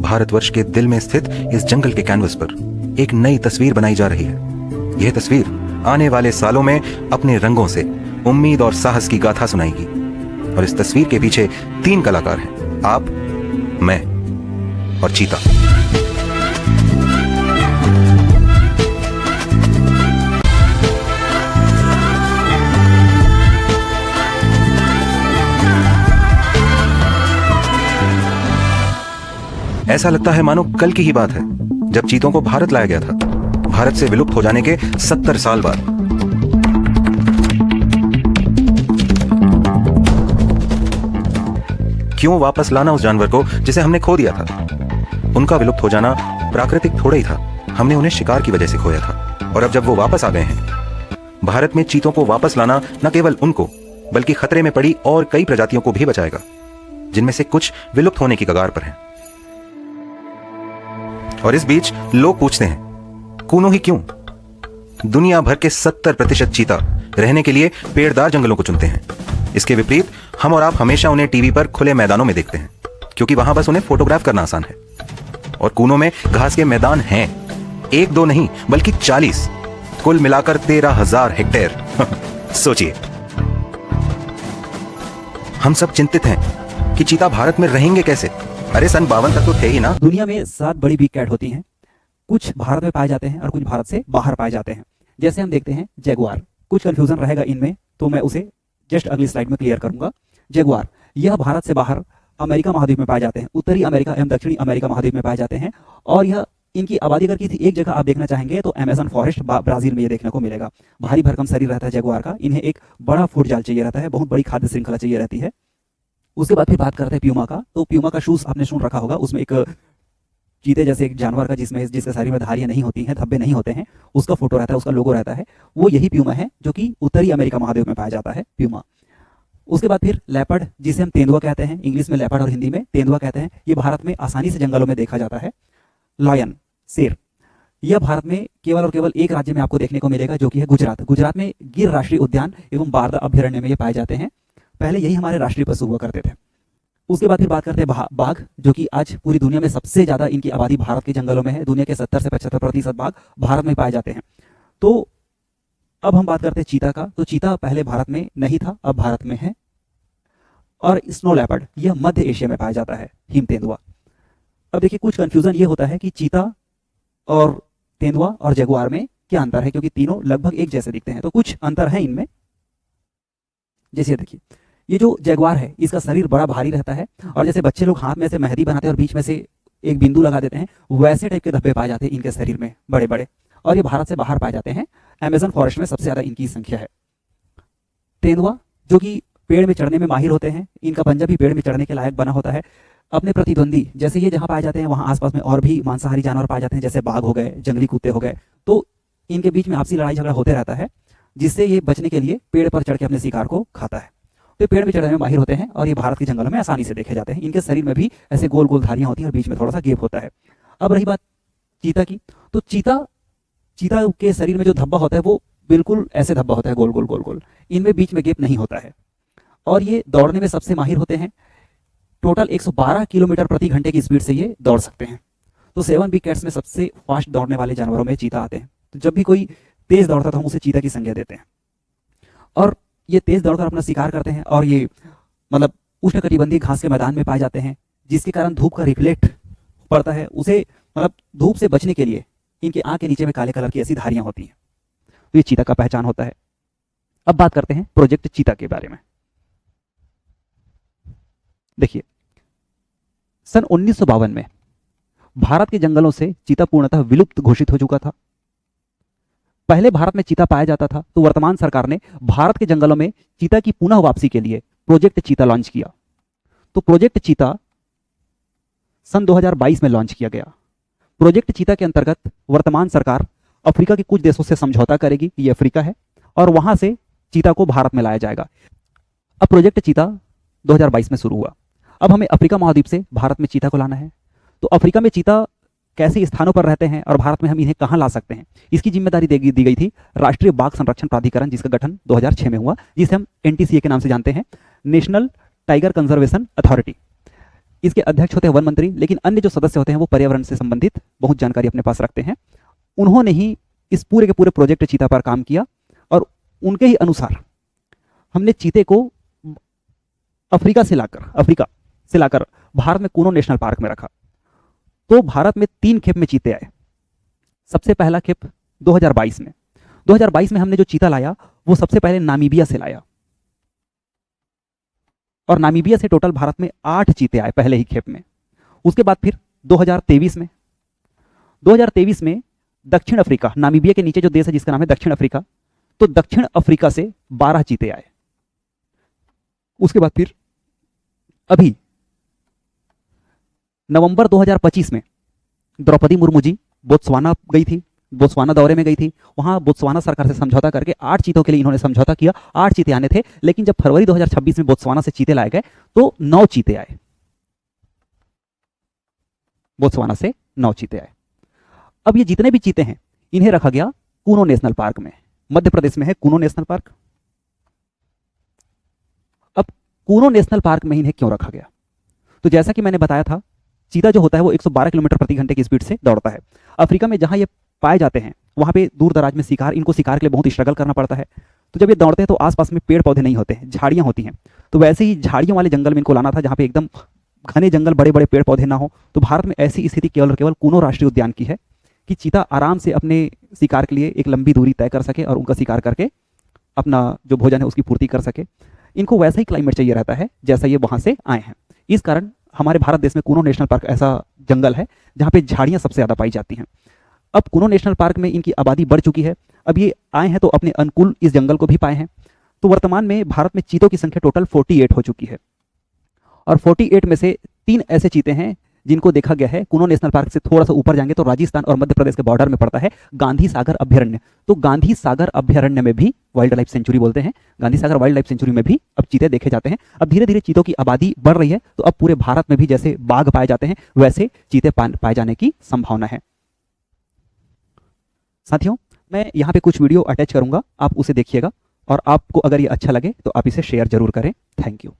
भारतवर्ष के दिल में स्थित इस जंगल के कैनवस पर एक नई तस्वीर बनाई जा रही है। यह तस्वीर आने वाले सालों में अपने रंगों से उम्मीद और साहस की गाथा सुनाएगी। और इस तस्वीर के पीछे 3 कलाकार हैं, आप, मैं और चीता। ऐसा लगता है मानो कल की ही बात है जब चीतों को भारत लाया गया था, भारत से विलुप्त हो जाने के 70 साल बाद। क्यों वापस लाना उस जानवर को जिसे हमने खो दिया था? उनका विलुप्त हो जाना प्राकृतिक थोड़ा ही था, हमने उन्हें शिकार की वजह से खोया था। और अब जब वो वापस आ गए हैं, भारत में चीतों को वापस लाना न केवल उनको बल्कि खतरे में पड़ी और कई प्रजातियों को भी बचाएगा, जिनमें से कुछ विलुप्त होने की कगार पर हैं। और इस बीच लोग पूछते हैं, कूनो ही क्यों? दुनिया भर के 70% चीता रहने के लिए पेड़दार जंगलों को चुनते हैं। इसके विपरीत हम और आप हमेशा उन्हें टीवी पर खुले मैदानों में देखते हैं, क्योंकि वहां बस उन्हें फोटोग्राफ करना आसान है। और कूनो में घास के मैदान हैं, 1-2 नहीं बल्कि 40, कुल मिलाकर 13,000 हेक्टेयर। सोचिए, हम सब चिंतित हैं कि चीता भारत में रहेंगे कैसे। अरे सन 52 तक तो थे ही ना। दुनिया में 7 बड़ी बिग कैट होती हैं, कुछ भारत में पाए जाते हैं और कुछ भारत से बाहर पाए जाते हैं। जैसे हम देखते हैं जैगुआर, कुछ कंफ्यूजन रहेगा इनमें तो मैं उसे जस्ट अगली स्लाइड में क्लियर करूंगा। जैगुआर यह भारत से बाहर अमेरिका महाद्वीप में पाए जाते हैं, उत्तरी अमेरिका एवं दक्षिणी अमेरिका महाद्वीप में पाए जाते हैं। और यह इनकी आबादी अगर किसी एक जगह आप देखना चाहेंगे तो अमेज़न फॉरेस्ट ब्राजील में ये देखने को मिलेगा। भारी भरकम शरीर रहता है जैगुआर का, इन्हें एक बड़ा फूड जाल चाहिए रहता है, बहुत बड़ी खाद्य श्रृंखला चाहिए रहती है। उसके बाद फिर बात करते हैं प्यूमा का। तो प्यूमा का शूज आपने सुन रखा होगा, उसमें एक चीते जैसे एक जानवर का जिसके शरीर में धारियां नहीं होती हैं, धब्बे नहीं होते हैं, उसका फोटो रहता है, उसका लोगो रहता है। वो यही प्यूमा है जो कि उत्तरी अमेरिका महाद्वीप में पाया जाता है, प्यूमा। उसके बाद फिर लेपर्ड, जिसे हम तेंदुआ कहते हैं, इंग्लिश में लेपर्ड और हिंदी में तेंदुआ कहते हैं, ये भारत में आसानी से जंगलों में देखा जाता है। लायन, शेर, यह भारत में केवल और केवल एक राज्य में आपको देखने को मिलेगा जो कि है गुजरात। गुजरात में गिर राष्ट्रीय उद्यान एवं बारदा अभ्यारण्य में ये पाए जाते हैं। पहले यही हमारे राष्ट्रीय पशु हुआ करते थे। उसके बाद फिर बात करते हैं बाघ, जो कि आज पूरी दुनिया में सबसे ज्यादा इनकी आबादी भारत के जंगलों में है। दुनिया के 70 से 75% बाघ भारत में पाए जाते हैं। तो अब हम बात करते हैं चीता का। तो चीता पहले भारत में नहीं था, अब भारत में है। और स्नो लेपर्ड, यह मध्य एशिया में पाया जाता है, हिम तेंदुआ। अब देखिए, कुछ कंफ्यूजन ये होता है कि चीता और तेंदुआ और जगुआर में क्या अंतर है, क्योंकि तीनों लगभग एक जैसे दिखते हैं। तो कुछ अंतर है इनमें। जैसे देखिए, ये जो जैगुआर है इसका शरीर बड़ा भारी रहता है, और जैसे बच्चे लोग हाथ में से मेहंदी बनाते हैं और बीच में से एक बिंदु लगा देते हैं, वैसे टाइप के धब्बे पाए जाते हैं इनके शरीर में, बड़े बड़े। और ये भारत से बाहर पाए जाते हैं। अमेज़न फॉरेस्ट में सबसे ज्यादा इनकी संख्या है। तेंदुआ, जो कि पेड़ में चढ़ने में माहिर होते हैं, इनका पंजा भी पेड़ में चढ़ने के लायक बना होता है। अपने प्रतिद्वंदी, जैसे ये जहां पाए जाते हैं वहां आसपास में और भी मांसाहारी जानवर पाए जाते हैं, जैसे बाघ हो गए, जंगली कुत्ते हो गए। तो इनके बीच में आपसी लड़ाई झगड़ा होते रहता है, जिससे ये बचने के लिए पेड़ पर चढ़ के अपने शिकार को खाता है। तो पेड़ में चढ़ने में माहिर होते हैं और ये भारत के जंगलों में आसानी से देखे जाते हैं। इनके शरीर में भी ऐसे गोल गोल धारियां होती हैं और बीच में थोड़ा सा गेप होता है। अब रही बात चीता की, तो चीता के शरीर में जो धब्बा होता है वो बिल्कुल ऐसे धब्बा होता है, गोल गोल गोल गोल, इनमें बीच में गेप नहीं होता है। और ये दौड़ने में सबसे माहिर होते हैं। टोटल 112 किलोमीटर प्रति घंटे की स्पीड से ये दौड़ सकते हैं। तो 7 बिग कैट्स में सबसे फास्ट दौड़ने वाले जानवरों में चीता आते हैं। तो जब भी कोई तेज दौड़ता था हम उसे चीता की संज्ञा देते हैं। और ये तेज दौड़कर अपना शिकार करते हैं, और ये मतलब उष्णकटिबंधीय घास के मैदान में पाए जाते हैं, जिसके कारण धूप का रिफ्लेक्ट पड़ता है। उसे मतलब धूप से बचने के लिए इनके आंख के नीचे में काले कलर की ऐसी धारियां होती हैं। तो ये चीता का पहचान होता है। अब बात करते हैं प्रोजेक्ट चीता के बारे में। देखिए, सन 1952 में भारत के जंगलों से चीता पूर्णतः विलुप्त घोषित हो चुका था। पहले भारत में चीता पाया जाता था, तो वर्तमान सरकार ने भारत के जंगलों में चीता की पुनः वापसी के लिए प्रोजेक्ट चीता लॉन्च किया। तो प्रोजेक्ट चीता सन 2022 में लॉन्च किया गया। प्रोजेक्ट चीता के अंतर्गत वर्तमान सरकार अफ्रीका के कुछ देशों से समझौता करेगी, ये अफ्रीका है, और वहां से चीता को भारत में लाया जाएगा। अब प्रोजेक्ट चीता 2022 में शुरू हुआ। अब हमें अफ्रीका महाद्वीप से भारत में चीता को लाना है। तो अफ्रीका में चीता कैसे स्थानों पर रहते हैं और भारत में हम इन्हें कहां ला सकते हैं, इसकी जिम्मेदारी दी गई थी राष्ट्रीय बाघ संरक्षण प्राधिकरण, जिसका गठन 2006 में हुआ, जिसे हम NTCA के नाम से जानते हैं, नेशनल टाइगर कंजर्वेशन अथॉरिटी। इसके अध्यक्ष होते हैं वन मंत्री, लेकिन अन्य जो सदस्य होते हैं वो पर्यावरण से संबंधित बहुत जानकारी अपने पास रखते हैं। उन्होंने ही इस पूरे के पूरे प्रोजेक्ट चीता पर काम किया और उनके ही अनुसार हमने चीते को अफ्रीका से लाकर भारत में कूनो नेशनल पार्क में रखा। तो भारत में 3 खेप में चीते आए। सबसे पहला खेप 2022 में हमने जो चीता लाया वो सबसे पहले नामीबिया से लाया, और नामीबिया से टोटल भारत में 8 चीते आए पहले ही खेप में। उसके बाद फिर 2023 में दक्षिण अफ्रीका, नामीबिया के नीचे जो देश है जिसका नाम है दक्षिण अफ्रीका, तो दक्षिण अफ्रीका से 12 चीते आए। उसके बाद फिर अभी नवंबर 2025 में द्रौपदी मुर्मू जी बोत्सवाना दौरे में गई थी। वहां बोत्सवाना सरकार से समझौता करके 8 चीतों के लिए इन्होंने समझौता किया। 8 चीते आने थे, लेकिन जब फरवरी 2026 में बोत्सवाना से चीते लाए गए तो 9 चीते आए। बोत्सवाना से 9 चीते आए। अब ये जितने भी चीते हैं इन्हें रखा गया कूनो नेशनल पार्क में। मध्य प्रदेश में है कूनो नेशनल पार्क। अब कूनो नेशनल पार्क में इन्हें क्यों रखा गया? तो जैसा कि मैंने बताया था, चीता जो होता है वो 112 किलोमीटर प्रति घंटे की स्पीड से दौड़ता है। अफ्रीका में जहां ये पाए जाते हैं वहां पे दूर दराज में इनको शिकार के लिए बहुत स्ट्रगल करना पड़ता है। तो जब ये दौड़ते हैं तो आसपास में पेड़ पौधे नहीं होते हैं, झाड़ियां होती हैं। तो वैसे ही झाड़ियों वाले जंगल में इनको लाना था जहां पे एकदम घने जंगल, बड़े बड़े पेड़ पौधे ना हो। तो भारत में ऐसी स्थिति केवल और केवल कूनो राष्ट्रीय उद्यान की है कि चीता आराम से अपने शिकार के लिए एक लंबी दूरी तय कर सके और उनका शिकार करके अपना जो भोजन है उसकी पूर्ति कर सके। इनको वैसा ही क्लाइमेट चाहिए रहता है जैसा ये वहां से आए हैं। इस कारण हमारे भारत देश में कूनो नेशनल पार्क ऐसा जंगल है जहाँ पे झाड़ियाँ सबसे ज़्यादा पाई जाती हैं। अब कूनो नेशनल पार्क में इनकी आबादी बढ़ चुकी है। अब ये आए हैं तो अपने अनुकूल इस जंगल को भी पाए हैं। तो वर्तमान में भारत में चीतों की संख्या टोटल 48 हो चुकी है, और 48 में से 3 ऐसे चीते हैं जिनको देखा गया है कूनो नेशनल पार्क से थोड़ा सा ऊपर जाएंगे तो राजस्थान और मध्य प्रदेश के बॉर्डर में पड़ता है गांधी सागर अभ्यारण्य। तो गांधी सागर अभ्यारण्य में भी वाइल्ड लाइफ सेंचुरी बोलते हैं, Gandhi Sagar wild life sanctuary में भी अब चीते देखे जाते हैं। अब धीरे धीरे चीतों की आबादी बढ़ रही है, तो अब पूरे भारत में भी जैसे बाघ पाए जाते हैं वैसे चीते पाए जाने की संभावना है। साथियों, मैं यहाँ पे कुछ वीडियो अटैच करूंगा, आप उसे देखिएगा, और आपको अगर ये अच्छा लगे तो आप इसे शेयर जरूर करें। Thank you.